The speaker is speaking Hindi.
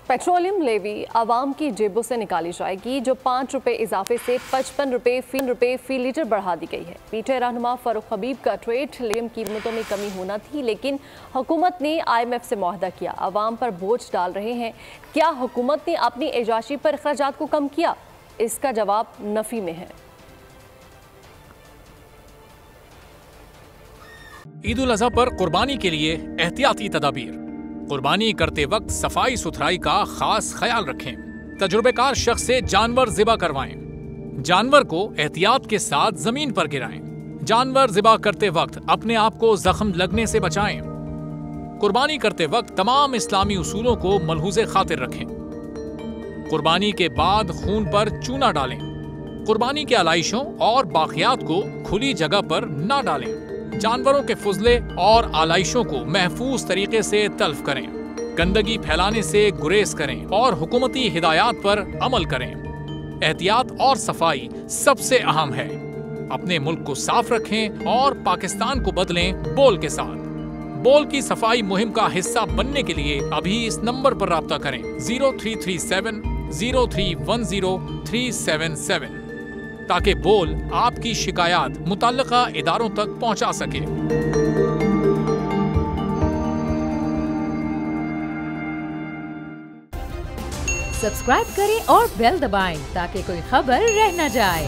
पेट्रोलियम लेवी आवाम की जेबों से निकाली जाएगी, जो 5 रुपए इजाफे से 55 रुपए फी लीटर बढ़ा दी गई है। पीटीआई रहनुमा फारूक हबीब का ट्वीट, लेम कीमतों में कमी होना थी, लेकिन हुकूमत ने IMF से मुआहदा किया, आवाम पर बोझ डाल रहे हैं। क्या हुकूमत ने अपनी एजाशी पर अखराजात को कम किया? इसका जवाब नफी में है। ईद उल अज़हा पर कुर्बानी के लिए एहतियाती तदाबीर। कुर्बानी करते वक्त सफाई सुथराई का खास ख्याल रखें। तजुर्बेकार शख्स से जानवर ज़िबा करवाएं। जानवर को एहतियात के साथ जमीन पर गिराएं। जानवर ज़िबा करते वक्त अपने आप को जख्म लगने से बचाएं। कुर्बानी करते वक्त तमाम इस्लामी उसूलों को मलहूज़े खातिर रखें। कुर्बानी के बाद खून पर चूना डालें। कुर्बानी के आलाइशों और बाकियात को खुली जगह पर ना डालें। जानवरों के फुजले और आलाइशों को महफूज तरीके से तल्फ करें। गंदगी फैलाने से गुरेज करें और हुकूमती हिदायत पर अमल करें। एहतियात और सफाई सबसे अहम है। अपने मुल्क को साफ रखें और पाकिस्तान को बदलें बोल के साथ। बोल की सफाई मुहिम का हिस्सा बनने के लिए अभी इस नंबर पर राब्ता करें 0337 0310 377, ताकि बोल आपकी शिकायत मुतल्लिका इदारों तक पहुंचा सके। सब्सक्राइब करें और बेल दबाएं ताकि कोई खबर रह न जाए।